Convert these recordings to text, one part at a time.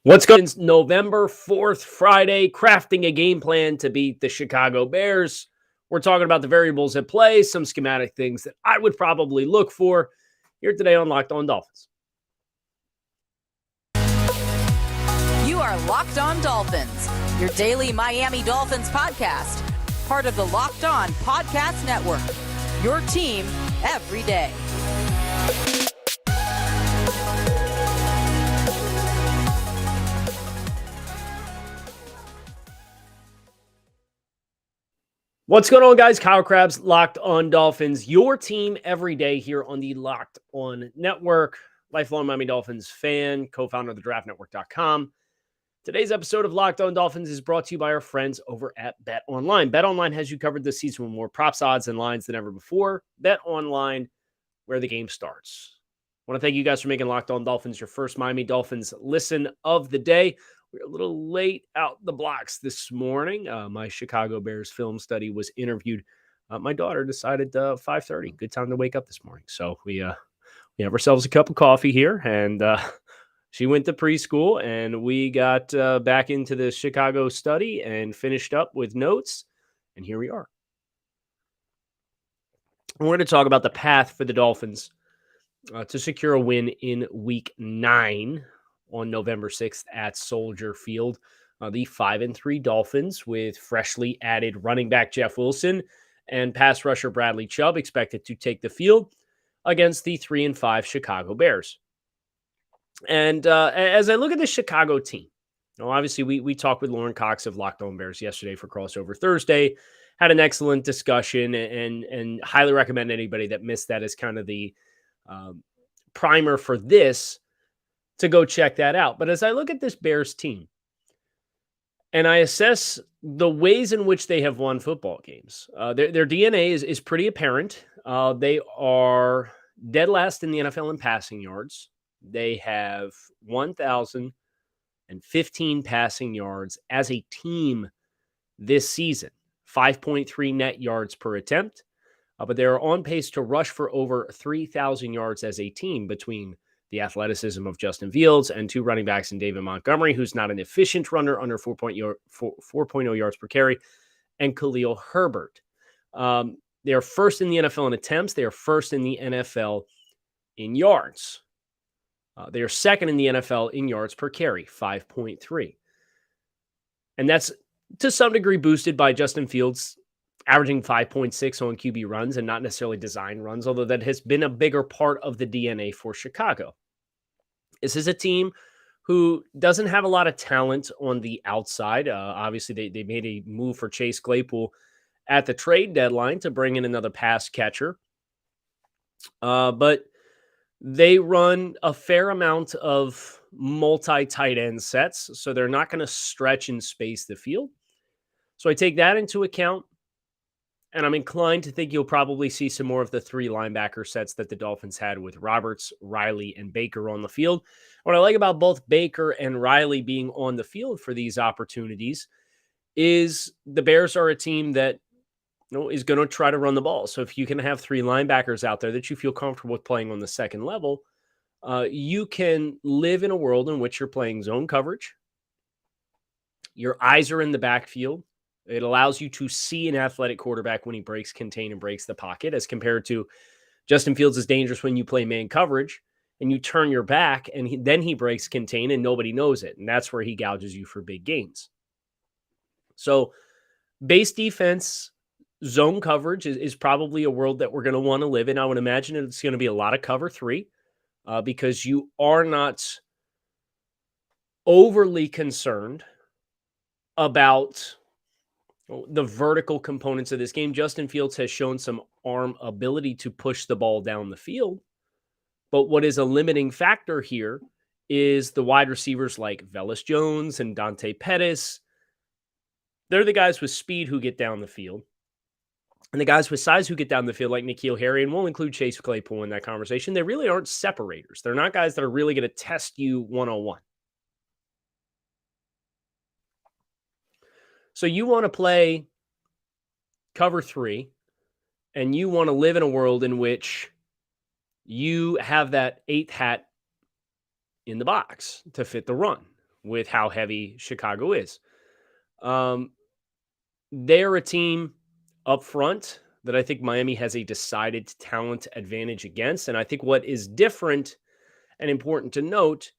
What's going on? It's November 4th, Friday, crafting a game plan to beat the Chicago Bears. We're talking about the variables at play, some schematic things that I would probably look for here today on Locked On Dolphins. You are Locked On Dolphins, your daily Miami Dolphins podcast, part of the Locked On Podcast Network, your team every day. What's going on, guys? Kyle Krabs, Locked On Dolphins, your team every day here on the Locked On Network. Lifelong Miami Dolphins fan, co-founder of the draftnetwork.com. Today's episode of Locked On Dolphins is brought to you by our friends over at BetOnline. BetOnline has you covered this season with more props, odds, and lines than ever before. BetOnline, where the game starts. I want to thank you guys for making Locked On Dolphins your first Miami Dolphins listen of the day. We're a little late out the blocks this morning. My Chicago Bears film study was interviewed. My daughter decided 5:30, good time to wake up this morning. So we have ourselves a cup of coffee here, and she went to preschool, and we got back into the Chicago study and finished up with notes, and here we are. We're going to talk about the path for the Dolphins to secure a win in Week 9 on November 6th at Soldier Field. The 5-3 Dolphins, with freshly added running back Jeff Wilson and pass rusher Bradley Chubb, expected to take the field against the 3-5 Chicago Bears. And as I look at the Chicago team, obviously we talked with Lauren Cox of Locked On Bears yesterday for Crossover Thursday, had an excellent discussion, and highly recommend anybody that missed that as kind of the primer for this to go check that out. But as I look at this Bears team and I assess the ways in which they have won football games, their DNA is pretty apparent. They are dead last in the NFL in passing yards. They have 1,015 passing yards as a team this season, 5.3 net yards per attempt. But they're on pace to rush for over 3,000 yards as a team between the athleticism of Justin Fields and two running backs in David Montgomery, who's not an efficient runner under 4.0 yards per carry, and Khalil Herbert. They are first in the NFL in attempts. They are first in the NFL in yards. They are second in the NFL in yards per carry, 5.3. And that's to some degree boosted by Justin Fields averaging 5.6 on QB runs and not necessarily design runs, although that has been a bigger part of the DNA for Chicago. This is a team who doesn't have a lot of talent on the outside. Obviously, they made a move for Chase Claypool at the trade deadline to bring in another pass catcher. But they run a fair amount of multi-tight end sets, so they're not going to stretch and space the field. So I take that into account, and I'm inclined to think you'll probably see some more of the three linebacker sets that the Dolphins had with Roberts, Riley, and Baker on the field. What I like about both Baker and Riley being on the field for these opportunities is the Bears are a team that is going to try to run the ball. So if you can have three linebackers out there that you feel comfortable with playing on the second level, you can live in a world in which you're playing zone coverage. Your eyes are in the backfield. It allows you to see an athletic quarterback when he breaks contain and breaks the pocket, as compared to Justin Fields is dangerous when you play man coverage and you turn your back and then he breaks contain and nobody knows it. And that's where he gouges you for big gains. So base defense, zone coverage is probably a world that we're going to want to live in. I would imagine it's going to be a lot of cover three because you are not overly concerned about the vertical components of this game. Justin Fields has shown some arm ability to push the ball down the field. But what is a limiting factor here is the wide receivers like Velus Jones and Dante Pettis. They're the guys with speed who get down the field. And the guys with size who get down the field like N'Keal Harry, and we'll include Chase Claypool in that conversation, they really aren't separators. They're not guys that are really going to test you one-on-one. So you want to play cover three, and you want to live in a world in which you have that eighth hat in the box to fit the run. with how heavy Chicago is. They're a team up front that I think Miami has a decided talent advantage against. And I think what is different and important to note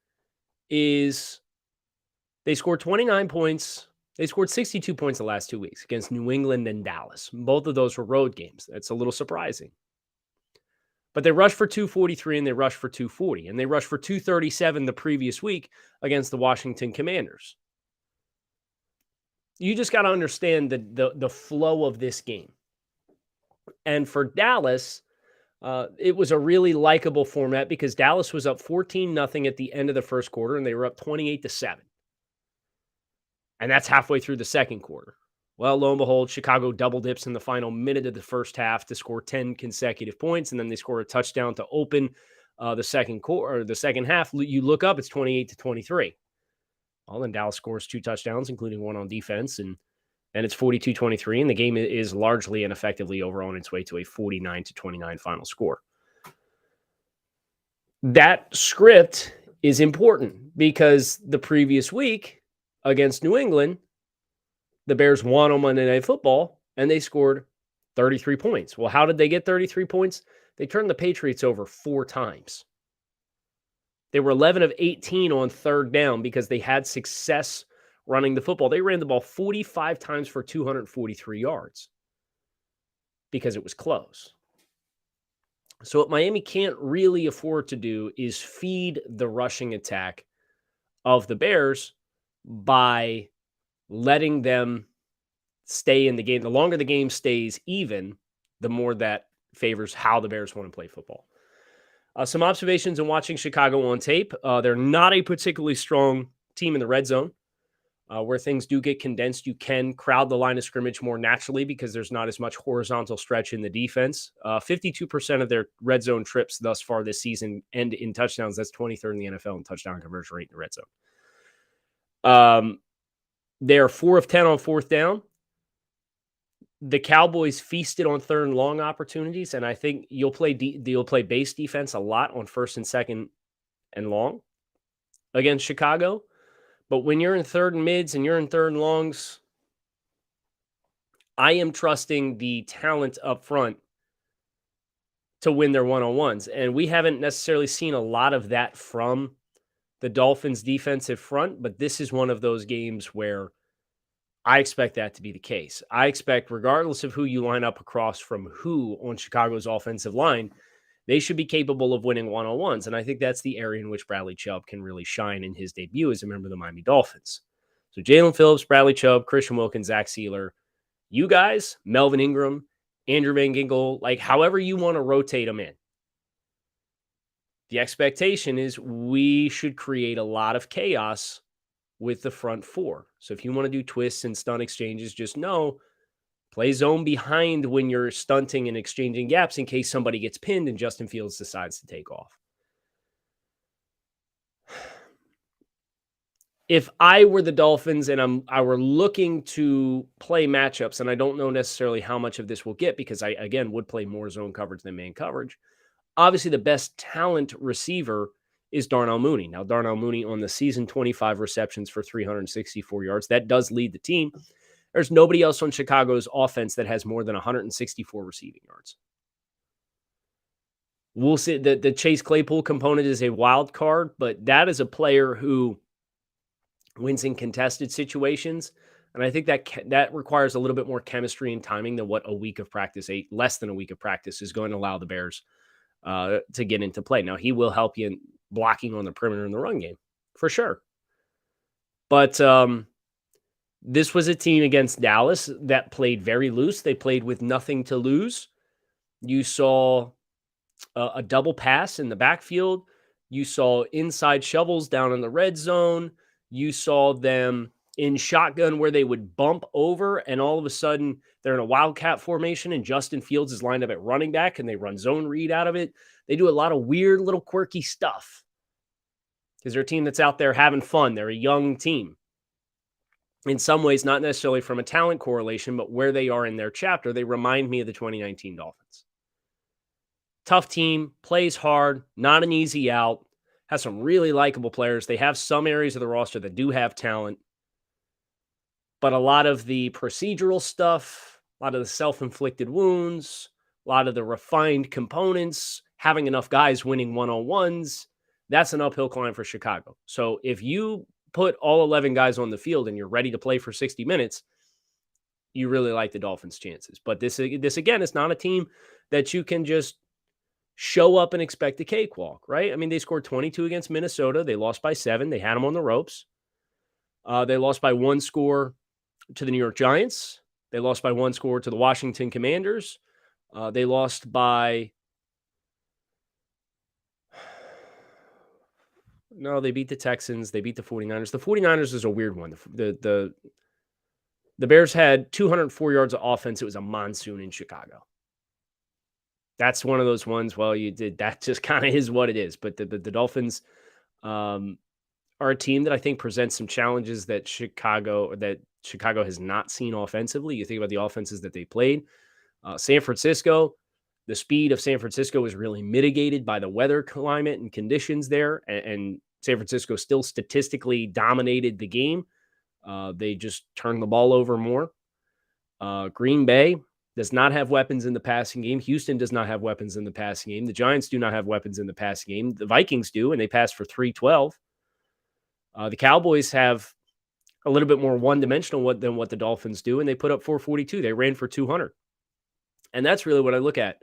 is they scored 29 points. They scored 62 points the last 2 weeks against New England and Dallas. Both of those were road games. That's a little surprising. But they rushed for 243 and they rushed for 240. And they rushed for 237 the previous week against the Washington Commanders. You just got to understand the flow of this game. And for Dallas, it was a really likable format because Dallas was up 14-0 at the end of the first quarter, and they were up 28-7. And that's halfway through the second quarter. Well, lo and behold, Chicago double dips in the final minute of the first half to score 10 consecutive points, and then they score a touchdown to open the second quarter, or the second half. You look up, it's 28-23. Well, then Dallas scores 2 touchdowns, including one on defense, and it's 42-23, and the game is largely and effectively over on its way to a 49-29 final score. That script is important because the previous week against New England, the Bears won on Monday Night Football, and they scored 33 points. Well, how did they get 33 points? They turned the Patriots over 4 times. They were 11 of 18 on third down because they had success running the football. They ran the ball 45 times for 243 yards because it was close. So what Miami can't really afford to do is feed the rushing attack of the Bears by letting them stay in the game. The longer the game stays even, the more that favors how the Bears want to play football. Some observations in watching Chicago on tape. They're not a particularly strong team in the red zone. Where things do get condensed, you can crowd the line of scrimmage more naturally because there's not as much horizontal stretch in the defense. 52% of their red zone trips thus far this season end in touchdowns. That's 23rd in the NFL in touchdown conversion rate in the red zone. They are 4 of 10 on fourth down. The Cowboys feasted on third and long opportunities, and I think you'll play base defense a lot on first and second and long against Chicago. But when you're in third and mids and you're in third and longs, I am trusting the talent up front to win their one-on-ones. And we haven't necessarily seen a lot of that from the Dolphins' defensive front, but this is one of those games where I expect that to be the case. I expect, regardless of who you line up across from who on Chicago's offensive line, they should be capable of winning one-on-ones. And I think that's the area in which Bradley Chubb can really shine in his debut as a member of the Miami Dolphins. So Jalen Phillips, Bradley Chubb, Christian Wilkins, Zach Sealer, you guys, Melvin Ingram, Andrew Van Ginkel, like however you want to rotate them in. The expectation is we should create a lot of chaos with the front four. So if you want to do twists and stunt exchanges, just know, play zone behind when you're stunting and exchanging gaps in case somebody gets pinned and Justin Fields decides to take off. If I were the Dolphins and I were looking to play matchups, and I don't know necessarily how much of this we'll get because I, again, would play more zone coverage than man coverage. Obviously, the best talent receiver is Darnell Mooney. Now, Darnell Mooney on the season, 25 receptions for 364 yards. That does lead the team. There's nobody else on Chicago's offense that has more than 164 receiving yards. We'll see that the Chase Claypool component is a wild card, but that is a player who wins in contested situations. And I think that requires a little bit more chemistry and timing than what a week of practice, less than a week of practice, is going to allow the Bears to get into play. Now, he will help you in blocking on the perimeter in the run game, for sure. But this was a team against Dallas that played very loose. They played with nothing to lose. You saw a double pass in the backfield. You saw inside shovels down in the red zone. You saw them in shotgun where they would bump over, and all of a sudden they're in a wildcat formation, and Justin Fields is lined up at running back, and they run zone read out of it. They do a lot of weird little quirky stuff because they're a team that's out there having fun. They're a young team. In some ways, not necessarily from a talent correlation, but where they are in their chapter, they remind me of the 2019 Dolphins. Tough team, plays hard, not an easy out, has some really likable players. They have some areas of the roster that do have talent, but a lot of the procedural stuff, a lot of the self-inflicted wounds, a lot of the refined components, having enough guys winning one-on-ones, that's an uphill climb for Chicago. So if you put all 11 guys on the field and you're ready to play for 60 minutes, you really like the Dolphins' chances. But this again, is not a team that you can just show up and expect a cakewalk, right? I mean, they scored 22 against Minnesota. They lost by 7. They had them on the ropes. They lost by 1 score to the New York Giants. They lost by 1 score to the Washington Commanders. They lost by... No, they beat the Texans. They beat the 49ers. The 49ers is a weird one. The Bears had 204 yards of offense. It was a monsoon in Chicago. That's one of those ones, well, you did. That just kind of is what it is. But the Dolphins are a team that I think presents some challenges that Chicago has not seen offensively. You think about the offenses that they played. San Francisco, the speed of San Francisco is really mitigated by the weather climate and conditions there. And San Francisco still statistically dominated the game. They just turned the ball over more. Green Bay does not have weapons in the passing game. Houston does not have weapons in the passing game. The Giants do not have weapons in the passing game. The Vikings do, and they pass for 312. The Cowboys have a little bit more one-dimensional than what the Dolphins do, and they put up 442. They ran for 200. And that's really what I look at.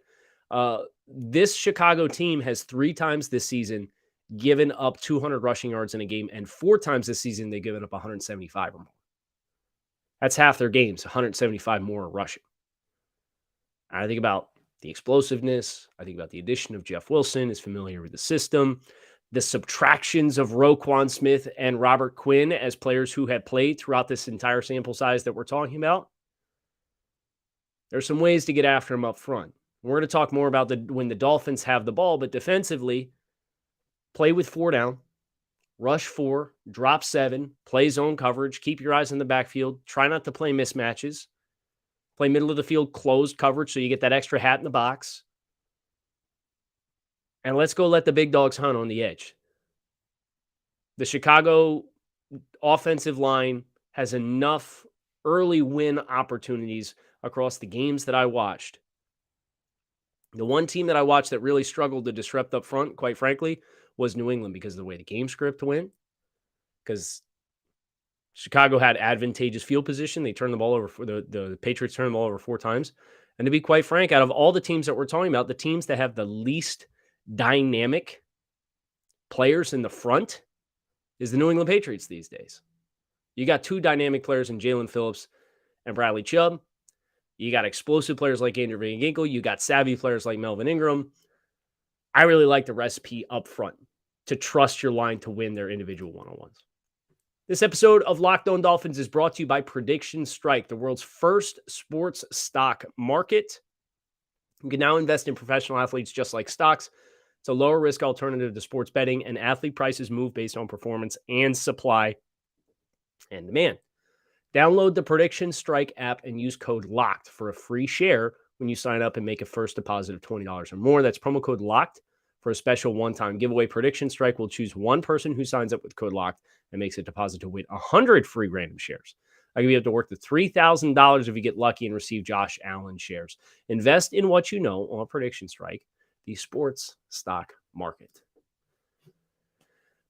This Chicago team has 3 times this season given up 200 rushing yards in a game, and 4 times this season they've given up 175 or more. That's half their games, 175 more rushing. I think about the explosiveness. I think about the addition of Jeff Wilson, is familiar with the system. The subtractions of Roquan Smith and Robert Quinn as players who had played throughout this entire sample size that we're talking about. There's some ways to get after them up front. We're going to talk more about when the Dolphins have the ball, but defensively, play with 4 down, rush 4, drop 7, play zone coverage, keep your eyes in the backfield, try not to play mismatches. Play middle of the field, closed coverage, so you get that extra hat in the box. And let's go let the big dogs hunt on the edge. The Chicago offensive line has enough early win opportunities across the games that I watched. The one team that I watched that really struggled to disrupt up front, quite frankly, was New England because of the way the game script went. Because Chicago had advantageous field position. They turned the ball over for the Patriots turned the ball over 4 times. And to be quite frank, out of all the teams that we're talking about, the teams that have the least dynamic players in the front is the New England Patriots these days. You got 2 dynamic players in Jalen Phillips and Bradley Chubb. You got explosive players like Andrew Van Ginkel. You got savvy players like Melvin Ingram. I really like the recipe up front to trust your line to win their individual one-on-ones. This episode of Locked On Dolphins is brought to you by Prediction Strike, the world's first sports stock market. You can now invest in professional athletes just like stocks. It's a lower risk alternative to sports betting, and athlete prices move based on performance and supply and demand. Download the Prediction Strike app and use code LOCKED for a free share when you sign up and make a first deposit of $20 or more. That's promo code LOCKED for a special one-time giveaway. Prediction Strike will choose one person who signs up with code LOCKED and makes a deposit to win 100 free random shares. I'll give you up to work to $3,000 if you get lucky and receive Josh Allen shares. Invest in what you know on Prediction Strike, the sports stock market.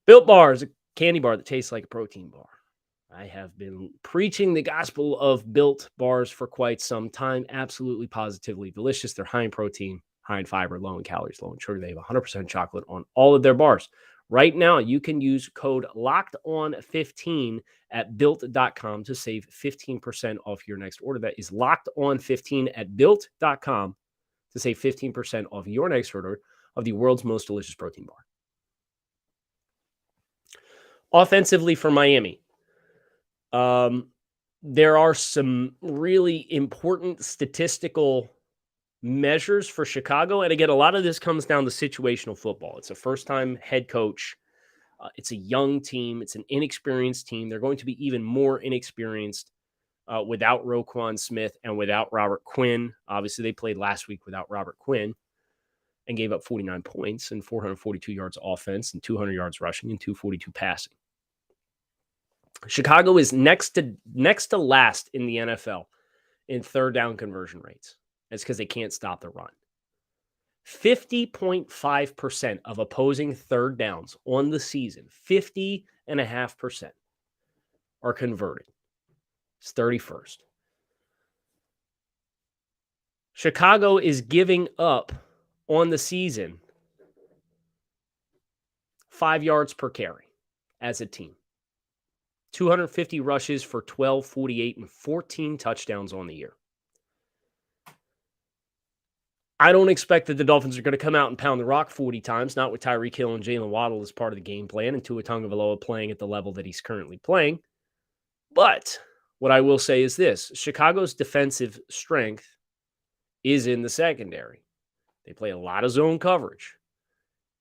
Built Bar is a candy bar that tastes like a protein bar. I have been preaching the gospel of Built Bars for quite some time. Absolutely, positively delicious. They're high in protein, high in fiber, low in calories, low in sugar. They have 100% chocolate on all of their bars. Right now, you can use code LOCKEDON15 at Built.com to save 15% off your next order. That is LOCKEDON15 at Built.com to save 15% off your next order of the world's most delicious protein bar. Offensively for Miami, there are some really important statistical measures for Chicago. And again, a lot of this comes down to situational football. It's a first-time head coach. It's a young team. It's an inexperienced team. They're going to be even more inexperienced without Roquan Smith and without Robert Quinn. Obviously, they played last week without Robert Quinn. and gave up 49 points and 442 yards offense and 200 yards rushing and 242 passing. Chicago is next to last in the NFL in third down conversion rates. It's because they can't stop the run. 50.5% of opposing third downs on the season, 50.5% are converted. It's 31st. Chicago is giving up on the season 5 yards per carry as a team. 250 rushes for 12, 48, and 14 touchdowns on the year. I don't expect that the Dolphins are going to come out and pound the rock 40 times, not with Tyreek Hill and Jalen Waddle as part of the game plan and Tua Tagovailoa playing at the level that he's currently playing. But what I will say is this: Chicago's defensive strength is in the secondary. They play a lot of zone coverage.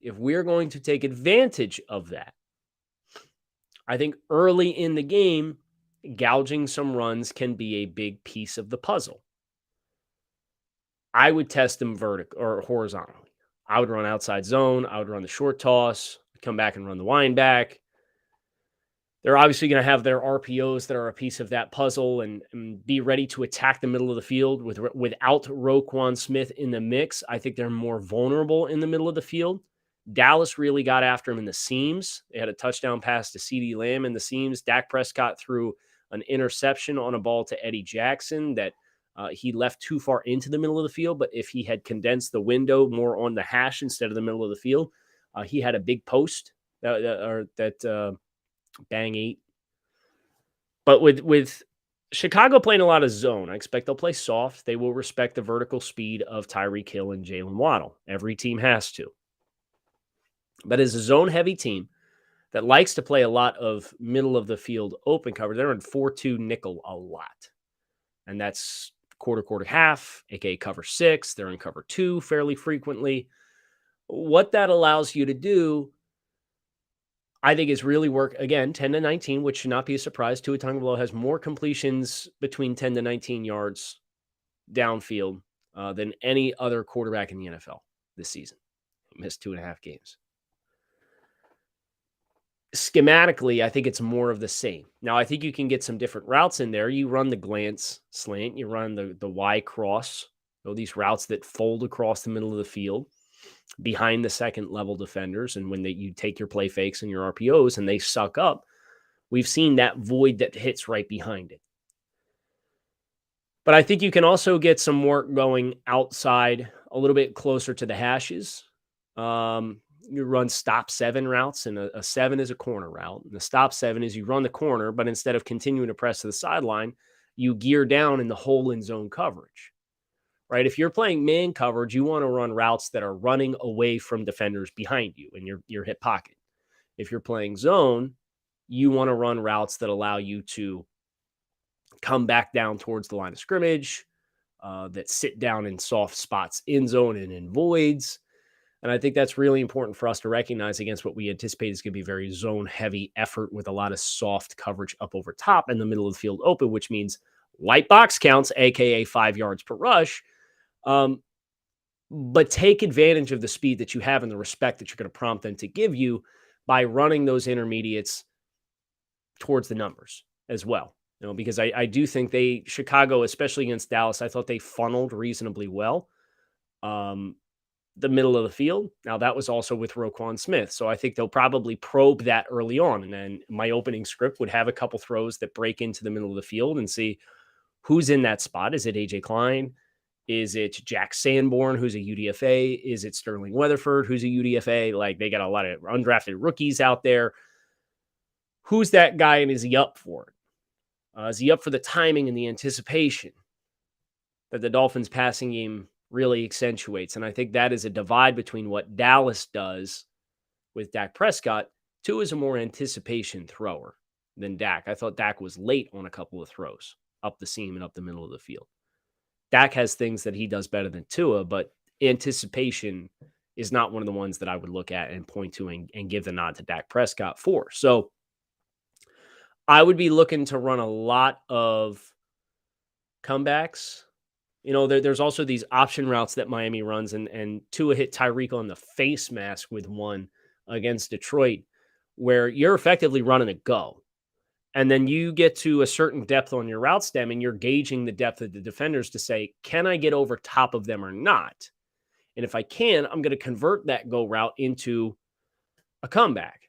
If we're going to take advantage of that, I think early in the game, gouging some runs can be a big piece of the puzzle. I would test them vertical or horizontally. I would run outside zone. I would run the short toss, come back and run the wind back. They're obviously going to have their RPOs that are a piece of that puzzle and be ready to attack the middle of the field without Roquan Smith in the mix. I think they're more vulnerable in the middle of the field. Dallas really got after him in the seams. They had a touchdown pass to CeeDee Lamb in the seams. Dak Prescott threw an interception on a ball to Eddie Jackson that he left too far into the middle of the field. But if he had condensed the window more on the hash instead of the middle of the field, he had a big post that bang 8. But with Chicago playing a lot of zone, I expect they'll play soft. They will respect the vertical speed of Tyreek Hill and Jalen Waddle. Every team has to. But as a zone-heavy team that likes to play a lot of middle-of-the-field open cover, they're in 4-2 nickel a lot. And that's quarter, half, a.k.a. cover 6. They're in cover 2 fairly frequently. What that allows you to do, I think, is really work, again, 10 to 19, which should not be a surprise. Tua Tagovailoa has more completions between 10 to 19 yards downfield than any other quarterback in the NFL this season. He missed 2.5 games. Schematically, I think it's more of the same. Now, I think you can get some different routes in there. You run the glance slant, you run the Y cross, these routes that fold across the middle of the field behind the second level defenders. And when you take your play fakes and your RPOs and they suck up, we've seen that void that hits right behind it. But I think you can also get some work going outside a little bit closer to the hashes. You run stop 7 routes, and a 7 is a corner route. And the stop 7 is you run the corner, but instead of continuing to press to the sideline, you gear down in the hole in zone coverage, right? If you're playing man coverage, you want to run routes that are running away from defenders behind you in your hip pocket. If you're playing zone, you want to run routes that allow you to come back down towards the line of scrimmage, that sit down in soft spots in zone and in voids. And I think that's really important for us to recognize against what we anticipate is going to be a very zone-heavy effort with a lot of soft coverage up over top in the middle of the field open, which means light box counts, a.k.a. 5 yards per rush. But take advantage of the speed that you have and the respect that you're going to prompt them to give you by running those intermediates towards the numbers as well. Because I do think Chicago, especially against Dallas, I thought they funneled reasonably well. The middle of the field. Now, that was also with Roquan Smith. So I think they'll probably probe that early on. And then my opening script would have a couple throws that break into the middle of the field and see who's in that spot. Is it AJ Klein? Is it Jack Sanborn, who's a UDFA? Is it Sterling Weatherford, who's a UDFA? Like, they got a lot of undrafted rookies out there. Who's that guy, and is he up for it? Is he up for the timing and the anticipation that the Dolphins passing game really accentuates? And I think that is a divide between what Dallas does with Dak Prescott. Tua is a more anticipation thrower than Dak. I thought Dak was late on a couple of throws up the seam and up the middle of the field. Dak has things that he does better than Tua, but anticipation is not one of the ones that I would look at and point to and give the nod to Dak Prescott for. So I would be looking to run a lot of comebacks, there's also these option routes that Miami runs, and Tua hit Tyreek on the face mask with one against Detroit, where you're effectively running a go. And then you get to a certain depth on your route stem, and you're gauging the depth of the defenders to say, can I get over top of them or not? And if I can, I'm going to convert that go route into a comeback.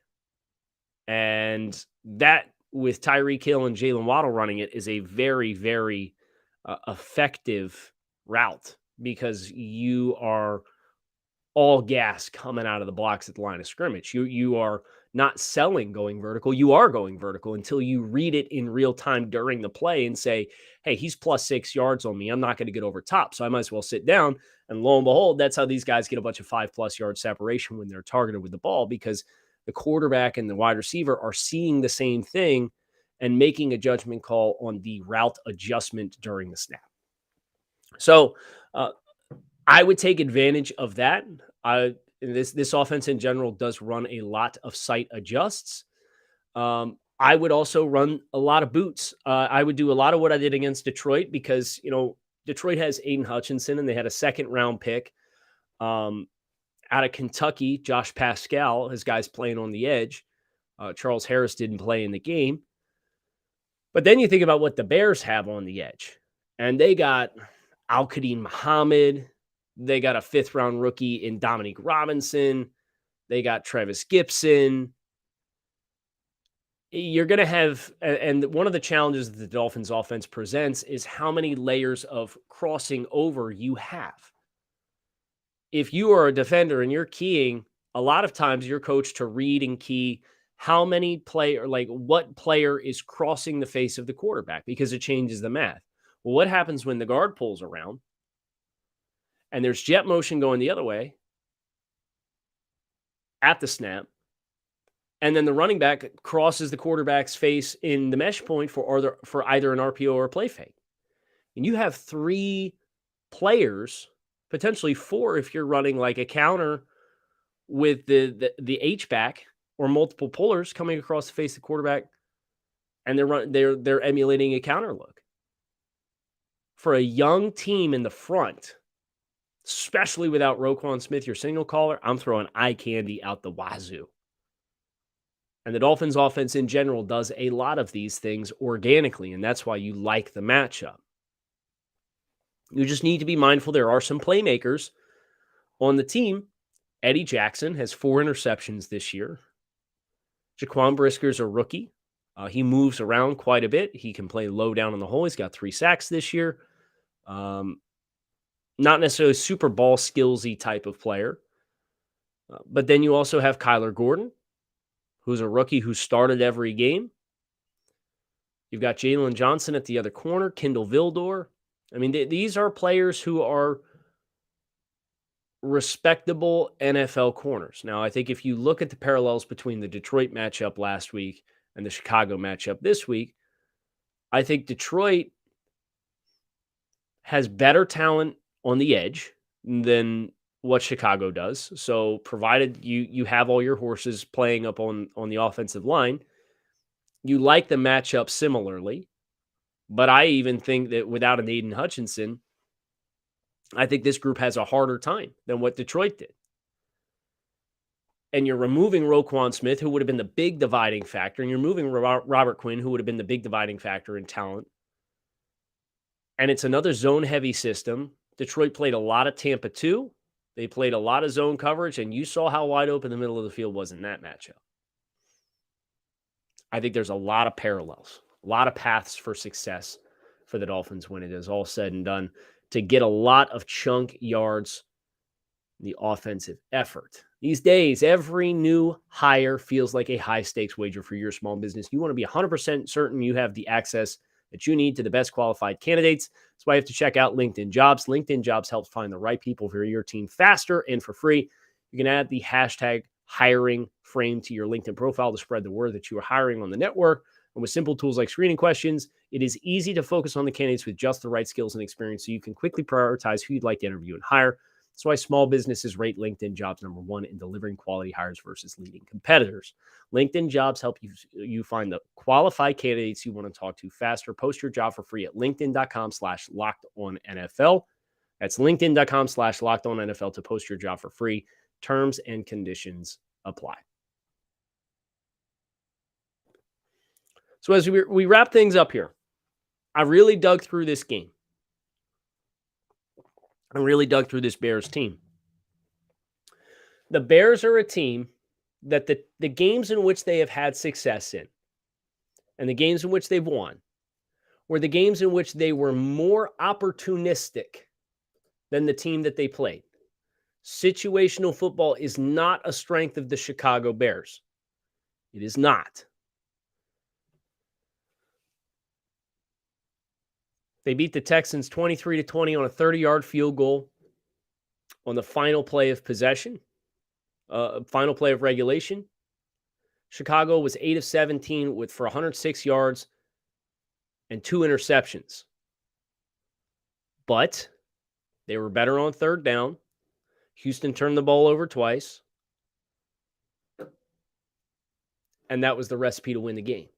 And that, with Tyreek Hill and Jalen Waddle running it, is a very, very effective route, because you are all gas coming out of the blocks at the line of scrimmage. You are not selling going vertical. You are going vertical until you read it in real time during the play and say, hey, he's plus 6 yards on me. I'm not going to get over top, so I might as well sit down. And lo and behold, that's how these guys get a bunch of 5+ yard separation when they're targeted with the ball, because the quarterback and the wide receiver are seeing the same thing and making a judgment call on the route adjustment during the snap. So I would take advantage of that. This offense in general does run a lot of sight adjusts. I would also run a lot of boots. I would do a lot of what I did against Detroit, because, Detroit has Aiden Hutchinson, and they had a 2nd-round pick out of Kentucky, Josh Pascal, his guys playing on the edge. Charles Harris didn't play in the game. But then you think about what the Bears have on the edge, and they got Al-Qadim Muhammad. They got a 5th-round rookie in Dominique Robinson. They got Travis Gibson. You're going to have, and one of the challenges that the Dolphins offense presents is how many layers of crossing over you have. If you are a defender and you're keying, a lot of times you're coached to read and key how many what player is crossing the face of the quarterback, because it changes the math. Well, what happens when the guard pulls around and there's jet motion going the other way at the snap, and then the running back crosses the quarterback's face in the mesh point for either an RPO or a play fake? And you have 3 players, potentially 4 if you're running like a counter with the H-back or multiple pullers coming across the face of the quarterback, and they're emulating a counter look. For a young team in the front, especially without Roquan Smith, your signal caller, I'm throwing eye candy out the wazoo. And the Dolphins offense in general does a lot of these things organically, and that's why you like the matchup. You just need to be mindful there are some playmakers on the team. Eddie Jackson has 4 interceptions this year. Jaquan Brisker's a rookie. He moves around quite a bit. He can play low down in the hole. He's got 3 sacks this year. Not necessarily super ball skillsy type of player. But then you also have Kyler Gordon, who's a rookie who started every game. You've got Jalen Johnson at the other corner, Kendall Vildor. I mean, these are players who are respectable NFL corners. Now, I think if you look at the parallels between the Detroit matchup last week and the Chicago matchup this week, I think Detroit has better talent on the edge than what Chicago does. So provided you have all your horses playing up on the offensive line, you like the matchup similarly. But I even think that without an Aiden Hutchinson, I think this group has a harder time than what Detroit did. And you're removing Roquan Smith, who would have been the big dividing factor, and you're moving Robert Quinn, who would have been the big dividing factor in talent. And it's another zone-heavy system. Detroit played a lot of Tampa 2. They played a lot of zone coverage, and you saw how wide open the middle of the field was in that matchup. I think there's a lot of parallels, a lot of paths for success for the Dolphins when it is all said and done, to get a lot of chunk yards in the offensive effort. These days, every new hire feels like a high-stakes wager for your small business. You want to be 100% certain you have the access that you need to the best qualified candidates. That's why you have to check out LinkedIn Jobs. LinkedIn Jobs helps find the right people for your team faster and for free. You can add the hashtag hiring frame to your LinkedIn profile to spread the word that you are hiring on the network. And with simple tools like screening questions, it is easy to focus on the candidates with just the right skills and experience, so you can quickly prioritize who you'd like to interview and hire. That's why small businesses rate LinkedIn Jobs number one in delivering quality hires versus leading competitors. LinkedIn Jobs help you find the qualified candidates you want to talk to faster. Post your job for free at linkedin.com/lockedonnfl. That's linkedin.com/lockedonnfl to post your job for free. Terms and conditions apply. So as we wrap things up here, I really dug through this game. I really dug through this Bears team. The Bears are a team that the games in which they have had success in and the games in which they've won were the games in which they were more opportunistic than the team that they played. Situational football is not a strength of the Chicago Bears. It is not. They beat the Texans 23-20 on a 30-yard field goal on the final play of possession, final play of regulation. Chicago was 8 of 17 for 106 yards and 2 interceptions. But they were better on third down. Houston turned the ball over twice. And that was the recipe to win the game.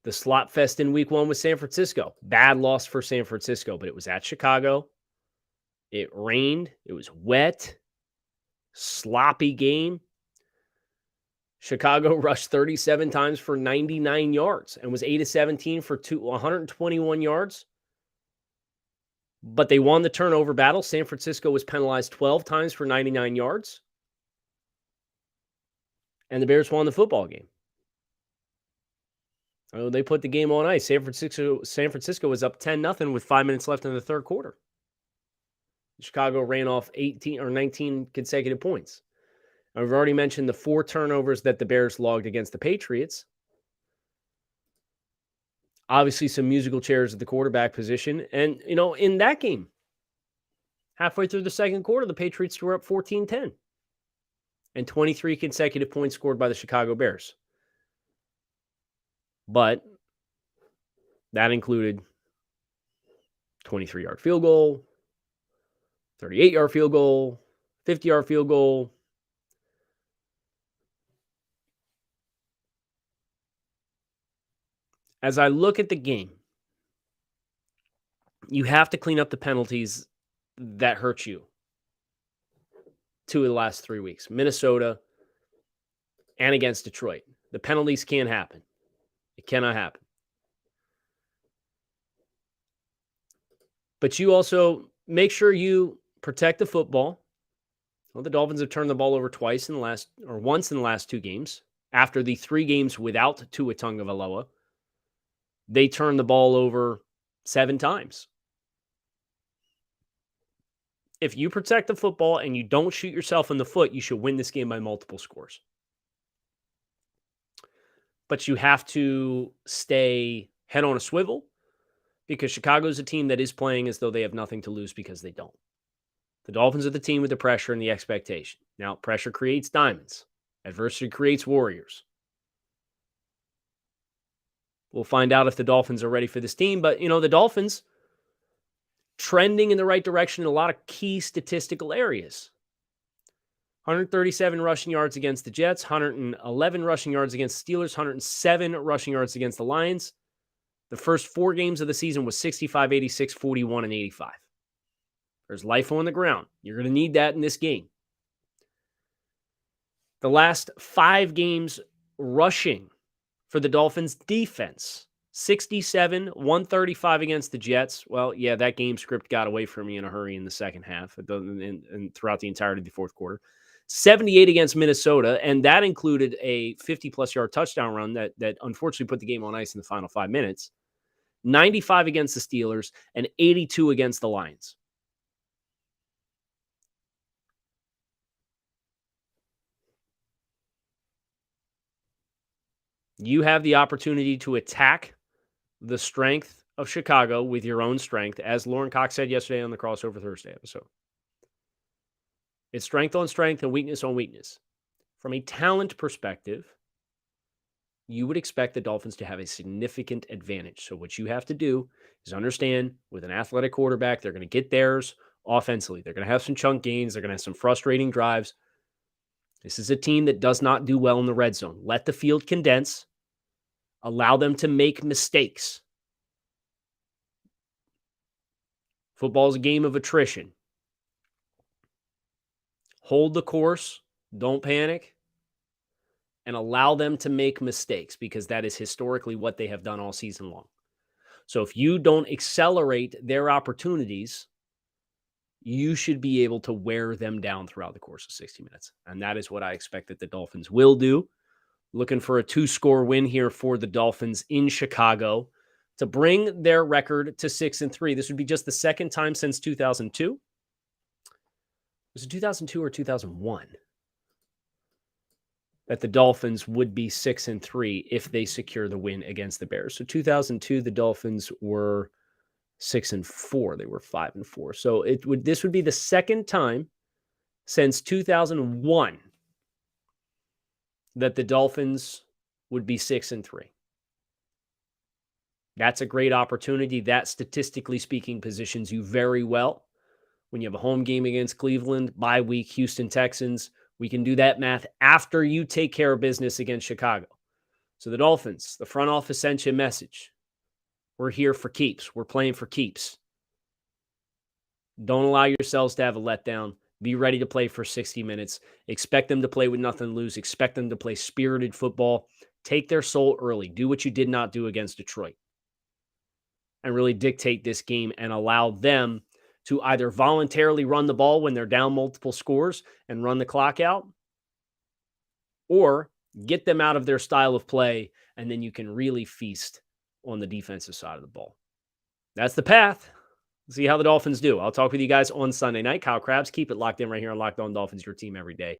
The slot fest in week 1 was San Francisco. Bad loss for San Francisco, but it was at Chicago. It rained. It was wet. Sloppy game. Chicago rushed 37 times for 99 yards and was 8 of 17 for 121 yards. But they won the turnover battle. San Francisco was penalized 12 times for 99 yards. And the Bears won the football game. Oh, they put the game on ice. San Francisco was up 10-0 with 5 minutes left in the third quarter. Chicago ran off 18 or 19 consecutive points. I've already mentioned the 4 turnovers that the Bears logged against the Patriots. Obviously, some musical chairs at the quarterback position. And, in that game, halfway through the second quarter, the Patriots were up 14-10. And 23 consecutive points scored by the Chicago Bears. But that included 23-yard field goal, 38-yard field goal, 50-yard field goal. As I look at the game, you have to clean up the penalties that hurt you 2 of the last 3 weeks. Minnesota and against Detroit. The penalties can't happen. It cannot happen. But you also make sure you protect the football. Well, the Dolphins have turned the ball over once in the last 2 games. After the 3 games without Tua Tagovailoa, they turned the ball over 7 times. If you protect the football and you don't shoot yourself in the foot, you should win this game by multiple scores. But you have to stay head on a swivel because Chicago is a team that is playing as though they have nothing to lose because they don't. The Dolphins are the team with the pressure and the expectation. Now, pressure creates diamonds. Adversity creates warriors. We'll find out if the Dolphins are ready for this team. But, the Dolphins trending in the right direction in a lot of key statistical areas. 137 rushing yards against the Jets, 111 rushing yards against the Steelers, 107 rushing yards against the Lions. The first 4 games of the season was 65, 86, 41, and 85. There's life on the ground. You're going to need that in this game. The last 5 games rushing for the Dolphins defense, 67, 135 against the Jets. Well, yeah, that game script got away from me in a hurry in the second half and throughout the entirety of the fourth quarter. 78 against Minnesota, and that included a 50-plus yard touchdown run that unfortunately put the game on ice in the final 5 minutes. 95 against the Steelers, and 82 against the Lions. You have the opportunity to attack the strength of Chicago with your own strength, as Lauren Cox said yesterday on the Crossover Thursday episode. It's strength on strength and weakness on weakness. From a talent perspective, you would expect the Dolphins to have a significant advantage. So what you have to do is understand with an athletic quarterback, they're going to get theirs offensively. They're going to have some chunk gains. They're going to have some frustrating drives. This is a team that does not do well in the red zone. Let the field condense. Allow them to make mistakes. Football is a game of attrition. Hold the course. Don't panic. And allow them to make mistakes, because that is historically what they have done all season long. So if you don't accelerate their opportunities, you should be able to wear them down throughout the course of 60 minutes. And that is what I expect that the Dolphins will do. Looking for a 2-score win here for the Dolphins in Chicago to bring their record to 6-3. This would be just the second time since 2002. Was it 2002 or 2001 that the Dolphins would be 6-3 if they secure the win against the Bears? So 2002, the Dolphins were 6-4. They were 5-4. So this would be the second time since 2001 that the Dolphins would be 6-3. That's a great opportunity. That, statistically speaking, positions you very well when you have a home game against Cleveland, bye week, Houston Texans. We can do that math after you take care of business against Chicago. So the Dolphins, the front office sent you a message. We're here for keeps. We're playing for keeps. Don't allow yourselves to have a letdown. Be ready to play for 60 minutes. Expect them to play with nothing to lose. Expect them to play spirited football. Take their soul early. Do what you did not do against Detroit. And really dictate this game and allow them to either voluntarily run the ball when they're down multiple scores and run the clock out, or get them out of their style of play, and then you can really feast on the defensive side of the ball. That's the path. See how the Dolphins do. I'll talk with you guys on Sunday night. Kyle Krabs, keep it locked in right here on Locked On Dolphins, your team every day.